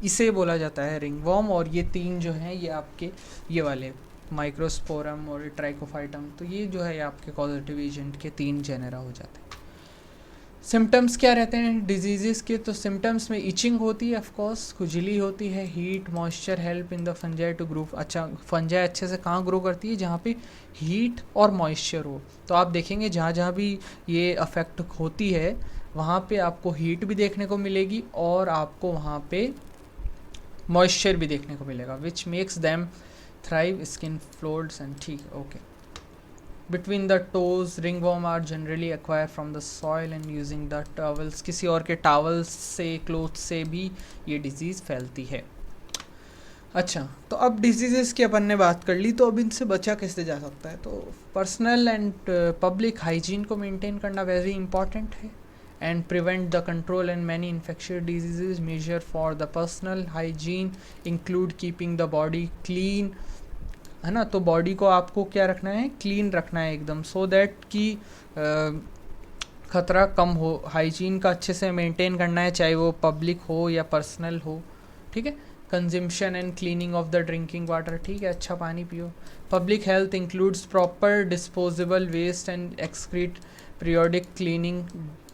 इसे बोला जाता है रिंगवॉर्म। और ये तीन जो हैं ये आपके ये वाले माइक्रोस्पोरम और ट्राइकोफाइटम, तो ये जो है आपके कॉजेटिव एजेंट के तीन जेनेरा हो जाते हैं। सिम्टम्स क्या रहते हैं डिजीज़ के, तो सिम्टम्स में इचिंग होती है, ऑफ कोर्स खुजली होती है, heat, moisture help in the fungi to grow. अच्छा, फंजाई अच्छे से कहाँ ग्रो करती है, जहाँ पे हीट और मॉइस्चर हो। तो आप देखेंगे जहाँ जहाँ भी ये अफेक्ट होती है वहाँ पे आपको हीट भी देखने को मिलेगी और आपको वहाँ पे मॉइस्चर भी देखने को मिलेगा, which makes them thrive skin folds and, ठीक, okay. Between the toes ringworm are generally acquire from the soil and using the towels, किसी और के टॉवल्स से, क्लोथ से भी ये डिजीज़ फैलती है। अच्छा, तो अब डिजीज़ की अपन ने बात कर ली, तो अब इनसे बचा कैसे जा सकता है। तो पर्सनल एंड पब्लिक हाइजीन को मेंटेन करना वेरी इंपॉर्टेंट है, and prevent the control and many infectious diseases. Measure for the personal hygiene include keeping the body clean, है ना, तो बॉडी को आपको क्या रखना है, क्लीन रखना है एकदम, सो दैट कि खतरा कम हो। हाइजीन का अच्छे से मेंटेन करना है, चाहे वो पब्लिक हो या पर्सनल हो, ठीक है। Consumption and cleaning of the drinking water, ठीक है, अच्छा पानी पियो। Public health includes proper disposable waste and excreta, periodic cleaning,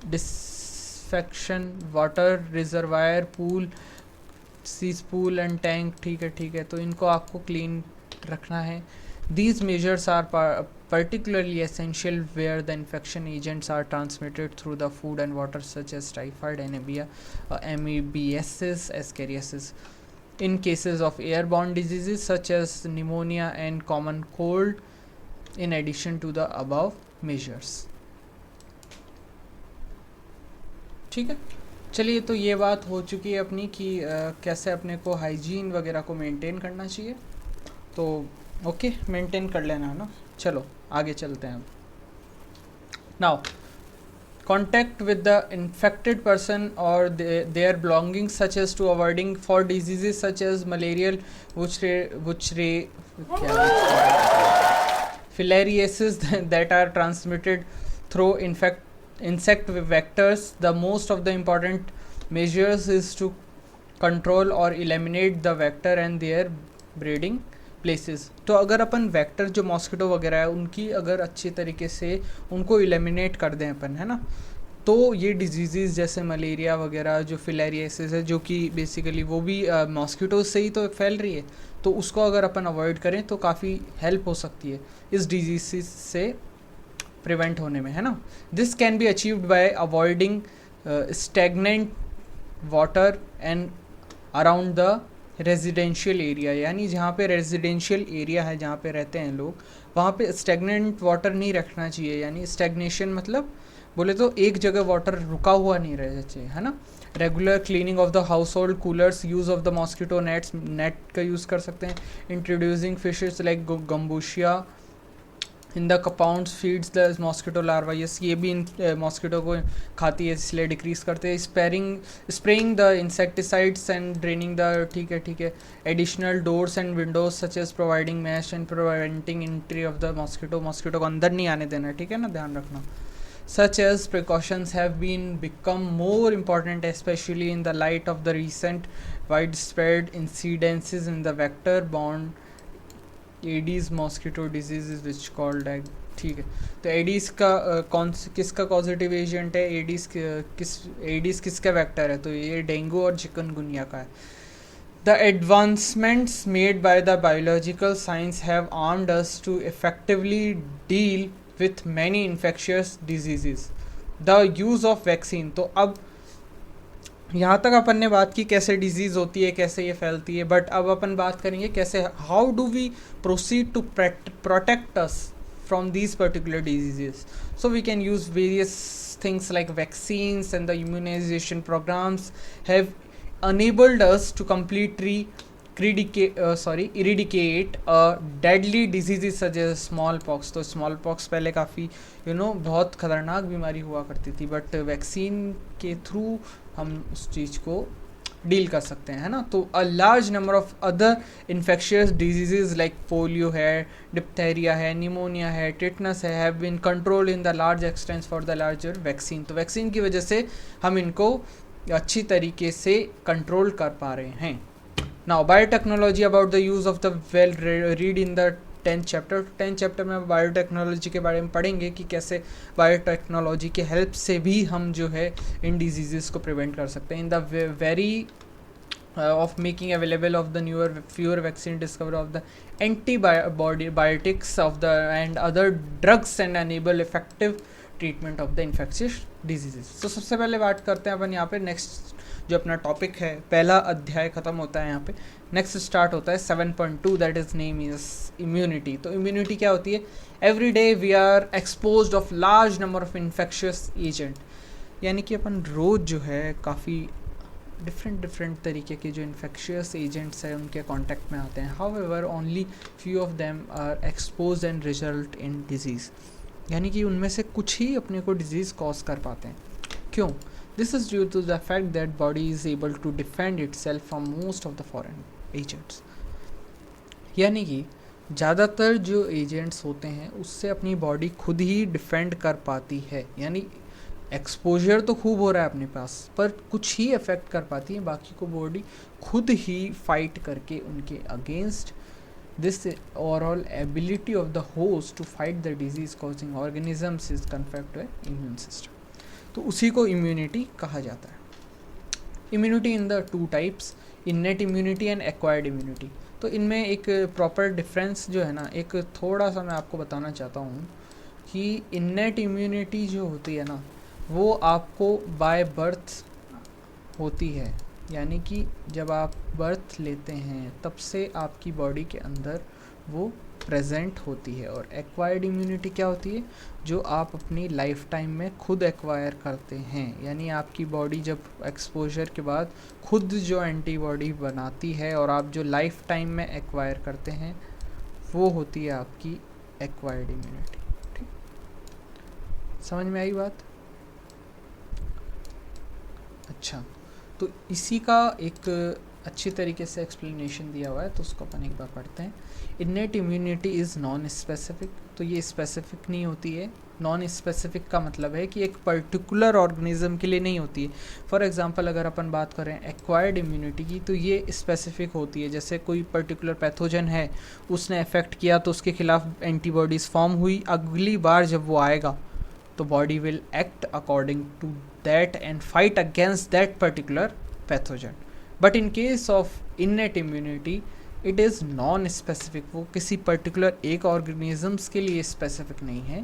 disinfection, water reservoir, pool, cess pool and tank, ठीक है, तो इनको आपको क्लीन रखना है। These measures are particularly essential where the infection agents are transmitted through the food and water such as typhoid, anemia, amoebiasis, ascariasis. In cases of airborne diseases such as pneumonia and common cold, in addition to the above measures. ठीक है, चलिए, तो ये बात हो चुकी है अपनी कि कैसे अपने को हाइजीन वगैरह को मेंटेन करना चाहिए। तो ओके, मेंटेन कर लेना है ना। चलो आगे चलते हैं। Now, contact with the infected person or their belongings such as to avoiding for diseases such as malarial, filariasis that are transmitted through insect vectors. The most of the important measures is to control or eliminate the vector and their breeding places. तो अगर अपन vector जो mosquito वगैरह है उनकी अगर अच्छी तरीके से उनको एलिमिनेट कर दें अपन, है ना, तो ये डिजीज़ जैसे मलेरिया वगैरह जो फिलेरियासिस है, जो कि बेसिकली वो भी मॉस्किटोज से ही तो फैल रही है, तो उसको अगर अपन अवॉइड करें तो काफ़ी हेल्प हो सकती है इस डिजीज़ से प्रिवेंट होने में, है ना. This can be achieved by avoiding stagnant water and around the residential area, यानी जहाँ पे रेजिडेंशियल एरिया है, जहाँ पे रहते हैं लोग, वहाँ पे स्टेगनेंट वाटर नहीं रखना चाहिए. यानी स्टेगनेशन मतलब बोले तो एक जगह वाटर रुका हुआ नहीं रहना चाहिए, है ना. Regular cleaning of the house hold coolers, use of the mosquito nets, net का यूज़ कर सकते हैं. Introducing fishes like gambusia in the compounds feeds the mosquito larva, yes ये भी इन मॉस्किटो को खाती है, इसलिए डिक्रीज करते हैं. Spraying the insecticides and draining the, ठीक है. Additional doors and windows such as providing mesh and preventing entry of the mosquito को अंदर नहीं आने देना, ठीक है ना, ध्यान रखना. Such as precautions have become more important, especially in the light of the recent widespread incidences in the vector-borne Aedes mosquito disease which called egg. ठीक है, तो एडीज का किसका पॉजिटिव एजेंट है, एडीज किसका वेक्टर है, तो ये डेंगू और चिकनगुनिया का है. The advancements made by the biological science have armed us to effectively deal with many infectious diseases. The use of vaccine, तो अब यहाँ तक अपन ने बात की कैसे डिजीज़ होती है, कैसे ये फैलती है, बट अब अपन बात करेंगे कैसे, how do we proceed to protect us from these particular diseases. So we can use various things like vaccines, and the immunization programs have enabled us to completely eradicate deadly diseases such as smallpox. तो smallpox पहले काफ़ी बहुत ख़तरनाक बीमारी हुआ करती थी, but vaccine के थ्रू हम उस चीज़ को डील कर सकते हैं, है ना. तो a large number of other infectious diseases like polio है, डिप्थेरिया है, निमोनिया है, टिटनस है, have been control in the large extent for the larger vaccine. तो वैक्सीन की वजह से हम इनको अच्छी तरीके से कंट्रोल कर पा रहे हैं. Now biotechnology, about the use of the well, read in the 10th chapter. 10th chapter में बायोटेक्नोलॉजी के बारे में पढ़ेंगे कि कैसे बायोटेक्नोलॉजी के हेल्प से भी हम जो है इन डिजीज़ को प्रिवेंट कर सकते हैं. In the very of making available of the fewer vaccine, discovery of the antibiotics of the and other drugs and enable effective treatment of the infectious diseases. So सबसे पहले बात करते हैं अपन यहाँ पे नेक्स्ट जो अपना टॉपिक है, पहला अध्याय ख़त्म होता है यहाँ पे, नेक्स्ट स्टार्ट होता है 7.2, that is name is immunity. तो इम्यूनिटी क्या होती है, every day we are exposed of large number of infectious agent, यानी कि अपन रोज़ जो है काफ़ी डिफरेंट तरीके के जो इन्फेक्शियस एजेंट्स हैं उनके कांटेक्ट में आते हैं. However only few of them are expose and result in disease, यानी कि उनमें से कुछ ही अपने को डिजीज़ कॉज कर पाते हैं. क्यों? This is due to the fact that body is able to defend itself from most of the foreign agents, यानी कि ज़्यादातर जो एजेंट्स होते हैं उससे अपनी बॉडी खुद ही डिफेंड कर पाती है. यानी एक्सपोजर तो खूब हो रहा है अपने पास, पर कुछ ही अफेक्ट कर पाती है, बाकी को बॉडी खुद ही फाइट करके उनके against. This overall ability of the host to fight the disease causing organisms is conferred to immune system. तो उसी को इम्यूनिटी कहा जाता है. Immunity in the two types, innate immunity and acquired immunity. तो इनमें एक प्रॉपर डिफरेंस जो है ना, एक थोड़ा सा मैं आपको बताना चाहता हूँ कि इन्नेट इम्यूनिटी जो होती है ना, वो आपको बाय बर्थ होती है, यानी कि जब आप बर्थ लेते हैं तब से आपकी बॉडी के अंदर वो प्रेजेंट होती है. और एक्वायर्ड इम्यूनिटी क्या होती है, जो आप अपनी लाइफ टाइम में खुद एक्वायर करते हैं, यानी आपकी बॉडी जब एक्सपोजर के बाद खुद जो एंटीबॉडी बनाती है और आप जो लाइफ टाइम में एक्वायर करते हैं वो होती है आपकी एक्वायर्ड इम्यूनिटी. ठीक, समझ में आई बात? अच्छा, तो इसी का एक अच्छी तरीके से एक्सप्लेनेशन दिया हुआ है, तो उसको अपन एक बार पढ़ते हैं. Innate immunity is non specific. तो ये स्पेसिफिक नहीं होती है. नॉन स्पेसिफिक का मतलब है कि एक पर्टिकुलर ऑर्गेनिज्म के लिए नहीं होती है. फॉर एग्जांपल अगर अपन बात करें एक्वायर्ड इम्यूनिटी की, तो ये स्पेसिफिक होती है. जैसे कोई पर्टिकुलर पैथोजन है, उसने अफेक्ट किया तो उसके खिलाफ एंटीबॉडीज़ फॉर्म हुई, अगली बार जब वो आएगा तो body will act according to that and fight against that particular pathogen. But in case of innate immunity it is non specific, वो किसी पर्टिकुलर एक ऑर्गेनिजम्स के लिए स्पेसिफिक नहीं है,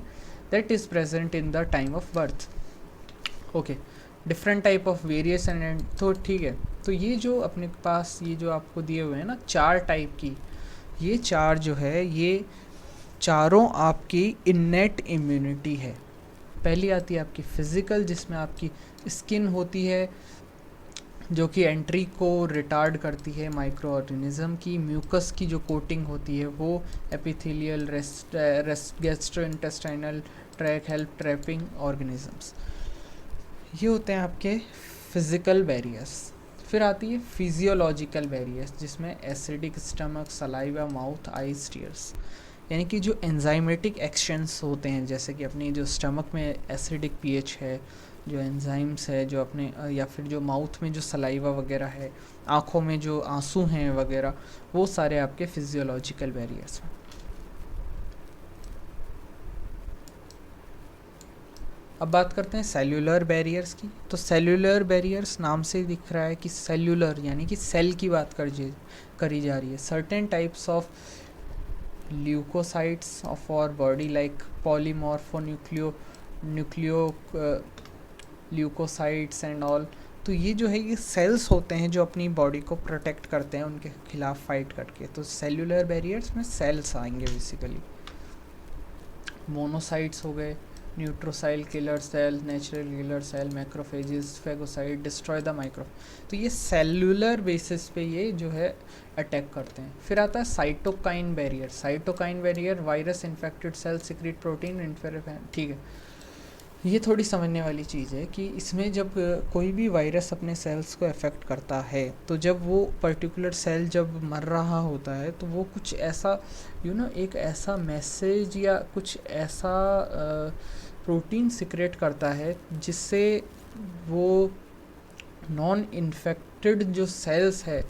that is present in the time of birth. Okay, different type of variation and तो ठीक है. तो ये जो अपने पास ये जो आपको दिए हुए हैं ना 4 टाइप की, ये 4 जो है ये चारों आपकी इननेट इम्यूनिटी है. पहली आती है आपकी फिज़िकल, जिसमें आपकी स्किन होती है जो कि एंट्री को रिटार्ड करती है माइक्रो ऑर्गेनिज्म की. म्यूकस की जो कोटिंग होती है वो epithelial gastrointestinal tract help trapping organisms. ये होते हैं आपके फिज़िकल बैरियर्स. फिर आती है फिजियोलॉजिकल बैरियर्स, जिसमें acidic stomach, saliva, mouth, eyes, tears, यानी कि जो एंजाइमेटिक एक्शंस होते हैं, जैसे कि अपनी जो स्टमक में एसिडिक पीएच है, जो एंजाइम्स है जो अपने या फिर जो माउथ में जो सलाइवा वगैरह है, आँखों में जो आंसू हैं वगैरह, वो सारे आपके फिजियोलॉजिकल बैरियर्स हैं. अब बात करते हैं सेल्यूलर बैरियर्स की. तो सेल्यूलर बैरियर्स नाम से दिख रहा है कि सेल्यूलर यानी कि सेल की बात करी जा रही है. Certain types of leucocytes of our body like polymorphonuclear leucocytes and all. तो ये जो है ये सेल्स होते हैं जो अपनी बॉडी को प्रोटेक्ट करते हैं उनके खिलाफ फाइट करके. तो सेल्यूलर बैरियर्स में सेल्स आएंगे बेसिकली. मोनोसाइट्स हो गए, neutrophil killer cell, natural killer cell, macrophages, phagocyte, destroy the micro. तो ये सेल्यूलर बेसिस पे ये जो है अटैक करते हैं. फिर आता है cytokine barrier. Cytokine barrier virus infected cell secrete protein interference. ठीक है, ये थोड़ी समझने वाली चीज़ है कि इसमें जब कोई भी वायरस अपने सेल्स को अफेक्ट करता है, तो जब वो पर्टिकुलर सेल जब मर रहा होता है तो वो कुछ ऐसा एक ऐसा मैसेज या कुछ ऐसा प्रोटीन सिक्रेट करता है जिससे वो नॉन इन्फेक्टेड जो सेल्स है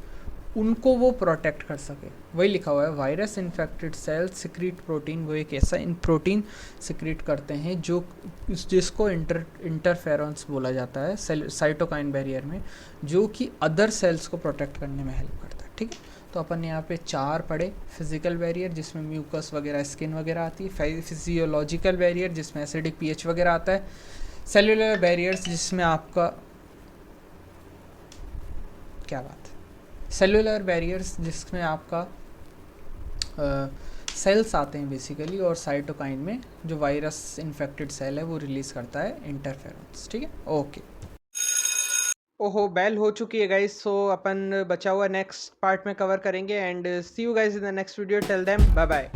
उनको वो प्रोटेक्ट कर सके. वही लिखा हुआ है, virus infected cells secrete protein. वो एक ऐसा प्रोटीन सिक्रीट करते हैं जो जिसको इंटरफेरेंस बोला जाता है साइटोकाइन बैरियर में, जो कि अदर सेल्स को प्रोटेक्ट करने में हेल्प करता है. ठीक है, तो अपन यहाँ पे 4 पढ़े. फिजिकल बैरियर जिसमें म्यूकस वगैरह, स्किन वगैरह आती है. फिजियोलॉजिकल बैरियर जिसमें एसिडिक पीएच वगैरह आता है. सेलुलर बैरियर्स जिसमें आपका क्या बात है, सेलुलर बैरियर्स जिसमें आपका सेल्स आते हैं बेसिकली, और साइटोकाइन में जो वायरस इन्फेक्टेड सेल है वो रिलीज करता है इंटरफेरेंस. ठीक है, ओके. ओहो, बेल हो चुकी है गाइस. सो अपन बचा हुआ नेक्स्ट पार्ट में कवर करेंगे and see you guys in the next video. Till then bye bye.